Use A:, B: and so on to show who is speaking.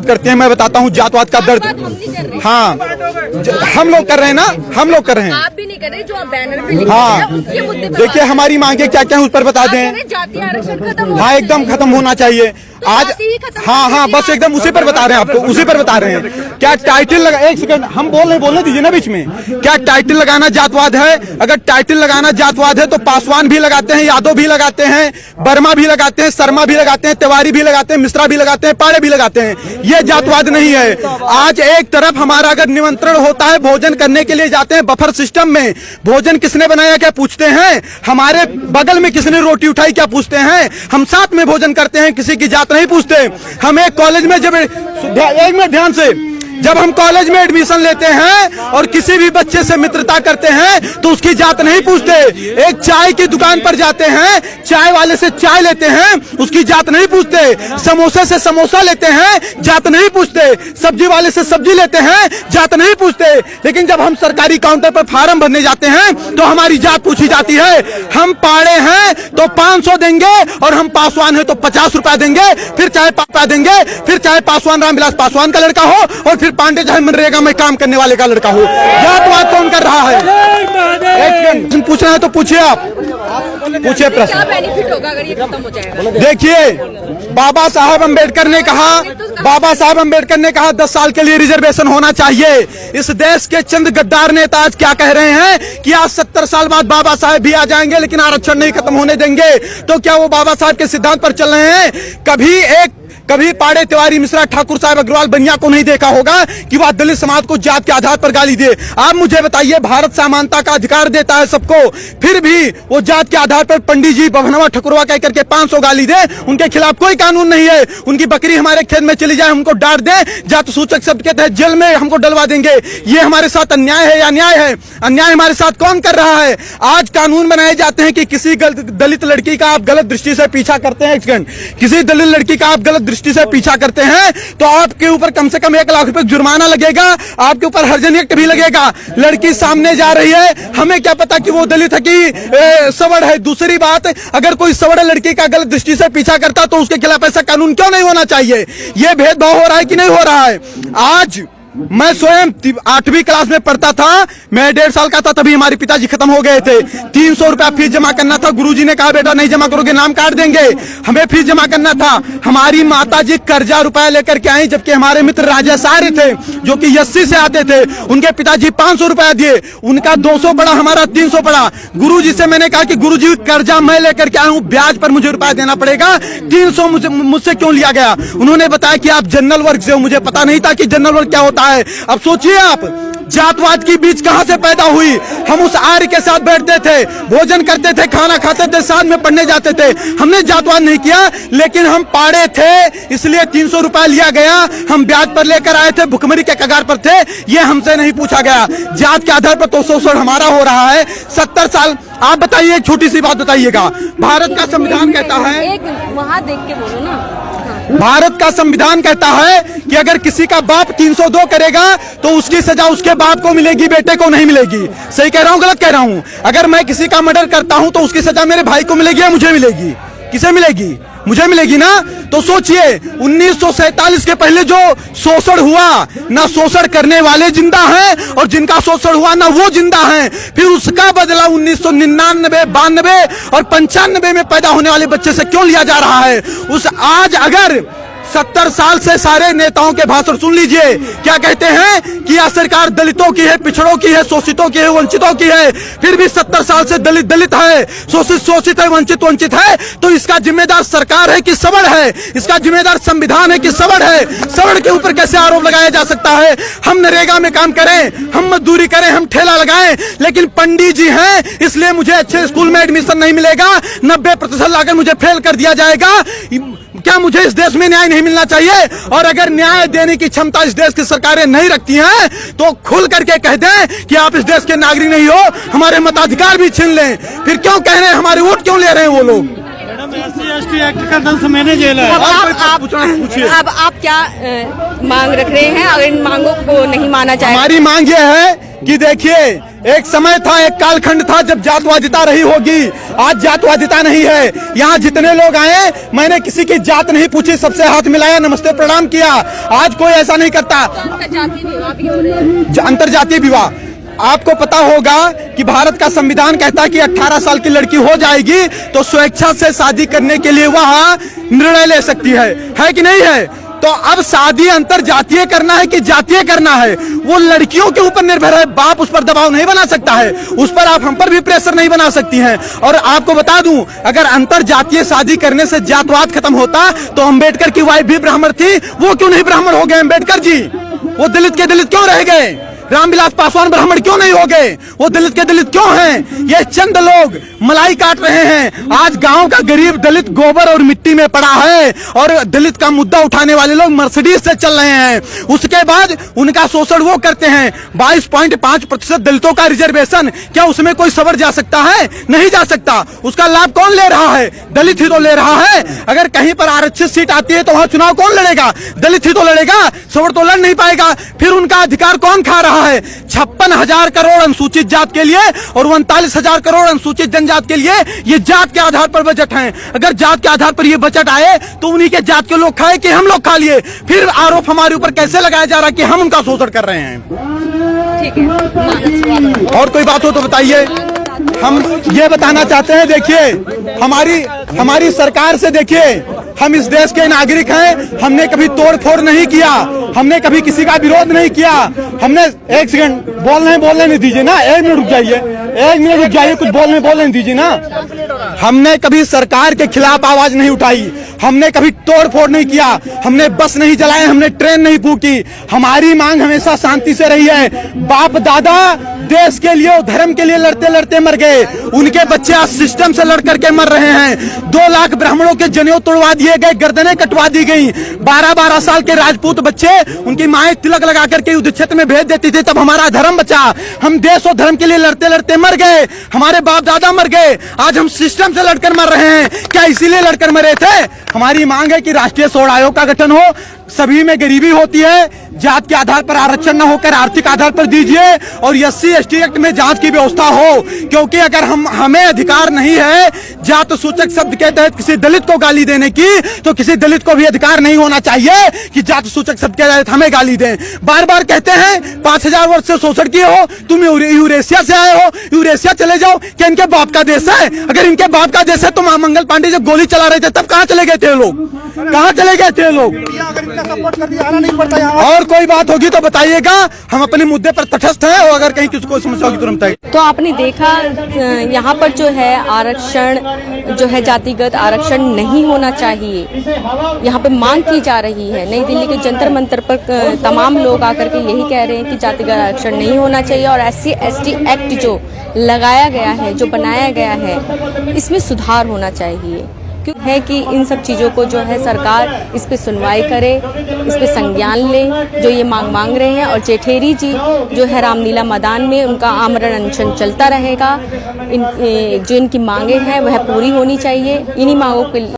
A: करते हैं। मैं बताता हूँ जातवाद का दर्द। हाँ, हम लोग कर रहे हैं ना, हम लोग कर रहे हैं।
B: आप भी नहीं कर रहे, जो आप बैनर पे लिखे
A: हाँ,
B: हैं उसके मुद्दे पर
A: देखिए हमारी मांगे क्या क्या है उस पर बता दें।
B: जातीय आरक्षण खत्म,
A: हाँ एकदम खत्म होना चाहिए आज। हाँ हाँ, बस एकदम उसी पर बता रहे हैं आपको, उसी पर बता रहे हैं। क्या टाइटल लगा, एक सेकंड हम बोलने दीजिए ना बीच में। क्या टाइटल लगाना जातवाद है? अगर टाइटल लगाना जातवाद है तो पासवान भी लगाते हैं, यादव भी लगाते हैं, वर्मा भी लगाते हैं, शर्मा भी लगाते हैं, तिवारी भी लगाते हैं, मिश्रा भी लगाते हैं, पाड़े भी लगाते हैं। ये जातवाद नहीं है। आज एक तरफ हमारा अगर निमंत्रण होता है, भोजन करने के लिए जाते हैं बफर सिस्टम में, भोजन किसने बनाया क्या पूछते हैं, हमारे बगल में किसने रोटी उठाई क्या पूछते हैं, हम साथ में भोजन करते हैं, किसी की जात नहीं पूछते। हम एक कॉलेज में जब एक मिनट ध्यान से, जब हम कॉलेज में एडमिशन लेते हैं और किसी भी बच्चे से मित्रता करते हैं तो उसकी जात नहीं पूछते। एक चाय की दुकान पर जाते हैं, चाय वाले से चाय लेते हैं, उसकी जात नहीं पूछते। समोसे से समोसा लेते हैं, जात नहीं पूछते। सब्जी वाले से सब्जी लेते हैं, जात नहीं पूछते। लेकिन जब हम सरकारी काउंटर पर फार्म भरने जाते हैं तो हमारी जात पूछी जाती है। हम पाड़े हैं तो 500 देंगे और हम पासवान है तो 50 रुपया देंगे, फिर चाहे पापा देंगे, फिर चाहे पासवान रामविलास पासवान का लड़का हो और फिर पांडे चाहे मनरेगा में काम करने वाले का लड़का हो। जातवाद कौन कर रहा है? पूछना है तो पूछिए, आप पूछिए प्रश्न।
B: क्या बेनिफिट होगा अगर ये खत्म हो जाएगा?
A: देखिए बाबा साहब अम्बेडकर ने कहा 10 साल के लिए रिजर्वेशन होना चाहिए। इस देश के चंद गद्दार नेता आज क्या कह रहे हैं कि आज 70 साल बाद बाबा साहब भी आ जाएंगे लेकिन आरक्षण नहीं खत्म होने देंगे। तो क्या वो बाबा साहब के सिद्धांत पर चल रहे हैं? कभी पाड़े, तिवारी, मिश्रा, ठाकुर साहब, अग्रवाल, बनिया को नहीं देखा होगा कि वह दलित समाज को जात के आधार पर गाली दे। आप मुझे बताइए, भारत समानता का अधिकार देता है सबको, फिर भी वो जात के आधार पर पंडित जी बभनवा ठकुरवा कह करके 500 गाली दे, उनके खिलाफ कोई कानून नहीं है। उनकी बकरी हमारे खेत में चली जाए, हमको डांट दे, जात सूचक शब्द के तहत जेल में हमको डलवा देंगे। ये हमारे साथ अन्याय है या न्याय है? अन्याय हमारे साथ कौन कर रहा है? आज कानून बनाए जाते हैं कि किसी दलित लड़की का आप गलत दृष्टि से पीछा करते हैं, किसी दलित लड़की का आप गलत दृष्टि से पीछा करते हैं तो आपके ऊपर कम से कम 1 लाख रुपए जुर्माना लगेगा, आपके ऊपर हर्जन एक्ट भी लगेगा। लड़की सामने जा रही है, हमें क्या पता कि वो दलित है कि सवर्ण है। दूसरी बात, अगर कोई सवर्ण लड़की का गलत दृष्टि से पीछा करता तो उसके खिलाफ ऐसा कानून क्यों नहीं होना चाहिए? ये भेदभाव हो रहा है कि नहीं हो रहा है? आज मैं स्वयं 8वीं क्लास में पढ़ता था, मैं 1.5 साल का था, तभी हमारे पिताजी खत्म हो गए थे। 300 रुपया फीस जमा करना था, गुरुजी ने कहा बेटा नहीं जमा करोगे नाम काट देंगे। हमें फीस जमा करना था। हमारी माताजी कर्जा रुपया लेकर के आई, जबकि हमारे मित्र राजेश आर्य थे जो कि 80 से आते थे, उनके पिताजी 500 रुपया दिए, उनका 200 पड़ा, हमारा 300 पड़ा। गुरुजी से मैंने कहा कि गुरुजी कर्जा मैं लेकर के आया हूँ, ब्याज पर मुझे रुपया देना पड़ेगा, 300 मुझसे क्यों लिया गया? उन्होंने बताया कि आप जनरल वर्ग से हो। मुझे पता नहीं था कि जनरल वर्ग क्या होता है। अब सोचिए आप, जातवाद की बीज कहां से पैदा हुई? हम उस आर्य के साथ बैठते थे, भोजन करते थे, खाना खाते थे, साथ में पढ़ने जाते थे। हमने जातवाद नहीं किया, लेकिन हम पाड़े थे इसलिए 300 रुपया लिया गया, हम ब्याज पर लेकर आए थे, भुखमरी के कगार पर थे, ये हमसे नहीं पूछा गया। जात के आधार पर तो शोषण हमारा हो रहा है 70 साल। आप बताइए, एक छोटी सी बात बताइएगा, भारत का संविधान कहता है,
B: एक वहां देख के बोलो ना,
A: भारत का संविधान कहता है कि अगर किसी का बाप 302 करेगा तो उसकी सजा उसके बाप को मिलेगी, बेटे को नहीं मिलेगी। सही कह रहा हूं, गलत कह रहा हूं? अगर मैं किसी का मर्डर करता हूं तो उसकी सजा मेरे भाई को मिलेगी या मुझे मिलेगी? किसे मिलेगी? मुझे मिलेगी ना। तो सोचिए, 1947 के पहले जो शोषण हुआ, ना शोषण करने वाले जिंदा हैं और जिनका शोषण हुआ ना वो जिंदा हैं। फिर उसका बदला 1999, 92 और 95 में पैदा होने वाले बच्चे से क्यों लिया जा रहा है? आज अगर 70 साल से सारे नेताओं के भाषण सुन लीजिए, क्या कहते हैं कि यह सरकार दलितों की है, पिछड़ों की है, शोषितों की है, वंचितों की है। फिर भी 70 साल से दलित दलित है, शोषित शोषित है, वंचित वंचित है। तो इसका जिम्मेदार सरकार है कि सवर्ण है? इसका जिम्मेदार संविधान है कि सवर्ण है? सवर्ण के ऊपर कैसे आरोप लगाया जा सकता है? हम नरेगा में काम करें, हम मजदूरी करें, हम ठेला लगाएं, लेकिन पंडित जी हैं इसलिए मुझे अच्छे स्कूल में एडमिशन नहीं मिलेगा, 90% लाकर मुझे फेल कर दिया जाएगा। क्या मुझे इस देश में न्याय नहीं मिलना चाहिए? और अगर न्याय देने की क्षमता इस देश की सरकारें नहीं रखती हैं तो खुल करके कह दें कि आप इस देश के नागरिक नहीं हो, हमारे मताधिकार भी छीन लें। फिर क्यों कह रहे हैं, हमारे वोट क्यों ले रहे हैं वो लोग?
C: SC/ST एक्ट का 10 महीने जेल है।
B: अब आप क्या मांग रख रहे हैं? अगर इन मांगों को नहीं माना जाए,
A: हमारी मांग ये है कि देखिए एक समय था, एक कालखंड था जब जातवादिता रही होगी, आज जातवादिता नहीं है। यहाँ जितने लोग आए मैंने किसी की जात नहीं पूछी, सबसे हाथ मिलाया, नमस्ते प्रणाम किया। आज कोई ऐसा नहीं करता। अंतरजातीय विवाह, आपको पता होगा कि भारत का संविधान कहता है कि 18 साल की लड़की हो जाएगी तो स्वेच्छा से शादी करने के लिए वह निर्णय ले सकती है कि नहीं है? तो अब शादी अंतरजातीय करना है कि जातीय करना है, वो लड़कियों के ऊपर निर्भर है। बाप उस पर दबाव नहीं बना सकता है, उस पर आप हम पर भी प्रेशर नहीं बना सकती हैं। और आपको बता दूं, अगर अंतरजातीय शादी करने से जातवाद खत्म होता तो अंबेडकर की वाइफ भी ब्राह्मण थी, वो क्यों नहीं ब्राह्मण हो गए अंबेडकर जी? वो दलित के दलित क्यों रह गए? रामविलास पासवान ब्राह्मण क्यों नहीं हो गए? वो दलित के दलित क्यों हैं? ये चंद लोग मलाई काट रहे हैं। आज गांव का गरीब दलित गोबर और मिट्टी में पड़ा है और दलित का मुद्दा उठाने वाले लोग मर्सिडीज से चल रहे हैं। उसके बाद उनका शोषण वो करते हैं। 22.5% दलितों का रिजर्वेशन, क्या उसमें कोई सवर जा सकता है? नहीं जा सकता। उसका लाभ कौन ले रहा है? दलित ही तो ले रहा है। अगर कहीं पर आरक्षित सीट आती है तो वहां चुनाव कौन लड़ेगा? दलित ही तो लड़ेगा, सवर तो लड़ नहीं पाएगा। फिर उनका अधिकार कौन खा रहा है? 56,000 करोड़ अनुसूचित जात के लिए और 39,000 करोड़ अनुसूचित जनजात के लिए ये जात के आधार पर बजट है। अगर जात के आधार पर ये बजट आए तो उन्हीं के जात के लोग खाए कि हम लोग खा लिए? फिर आरोप हमारे ऊपर कैसे लगाया जा रहा है कि हम उनका शोषण कर रहे हैं?
B: ठीक है,
A: और कोई बात हो तो बताइए। हम ये बताना चाहते हैं, देखिए हमारी सरकार से, देखिए हम इस देश के नागरिक हैं, हमने कभी तोड़ फोड़ नहीं किया, हमने कभी किसी का विरोध नहीं किया। हमने, एक सेकंड बोलने नहीं दीजिए ना, 1 मिनट रुक जाइए, 1 मिनट रुक जाइए, कुछ बोलने दीजिए ना। हमने कभी सरकार के खिलाफ आवाज नहीं उठाई, हमने कभी तोड़ फोड़ नहीं किया, हमने बस नहीं जलाए, हमने ट्रेन नहीं फूकी। हमारी मांग हमेशा शांति से रही है। बाप दादा देश के लिए, धर्म के लिए लड़ते लड़ते मर गए, उनके बच्चे आज सिस्टम से लड़ करके मर रहे हैं। 2 लाख ब्राह्मणों के जनेऊ तोड़वा दिए गए, गर्दनें कटवा दी गई। 12-12 साल के राजपूत बच्चे, उनकी माएं तिलक लगा करके युद्ध क्षेत्र में भेज देती थी, तब हमारा धर्म बचा। हम देश और धर्म के लिए लड़ते लड़ते मर गए, हमारे बाप दादा मर गए, आज हम सिस्टम से लड़कर मर रहे हैं। क्या इसीलिए लड़कर मरे थे? हमारी मांग है कि राष्ट्रीय सोड़ आयोग का गठन हो, सभी में गरीबी होती है, जात के आधार पर आरक्षण न होकर आर्थिक आधार पर दीजिए और SC/ST एक्ट में जांच की व्यवस्था हो। क्योंकि अगर हमें अधिकार नहीं है जात सूचक शब्द के तहत किसी दलित को गाली देने की, तो किसी दलित को भी अधिकार नहीं होना चाहिए कि जात सूचक शब्द के तहत हमें गाली दें। बार बार कहते हैं 5000 वर्ष से शोषण किए हो, तुम यूरेशिया से आए हो, यूरेशिया चले जाओ। क्या इनके बाप का देश है? अगर इनके बाप का देश है तो मंगल पांडे जब गोली चला रहे थे तब कहाँ चले गए थे लोग? कहाँ चले गए थे लोग?
D: सपोर्ट कर दिया, आना नहीं पड़ता यहाँ।
A: और कोई बात होगी तो बताइएगा, हम अपने मुद्दे पर तटस्थ हैं और अगर कहीं किसी को समस्या होगी तुरंत बताइए।
B: तो आपने देखा यहाँ पर जो है आरक्षण जो है जातिगत आरक्षण नहीं होना चाहिए, यहाँ पे मांग की जा रही है। नई दिल्ली के जंतर मंतर पर तमाम लोग आकर के यही कह रहे हैं कि जातिगत आरक्षण नहीं होना चाहिए और SC/ST एक्ट जो लगाया गया है, जो बनाया गया है, इसमें सुधार होना चाहिए। क्यों है कि इन सब चीज़ों को जो है सरकार इस पे सुनवाई करे, इस पे संज्ञान ले, जो ये मांग रहे हैं। और जेठेरी जी जो है रामलीला मैदान में उनका आमरण अनशन चलता रहेगा। जो इनकी मांगे हैं वह पूरी होनी चाहिए। इन्हीं मांगों के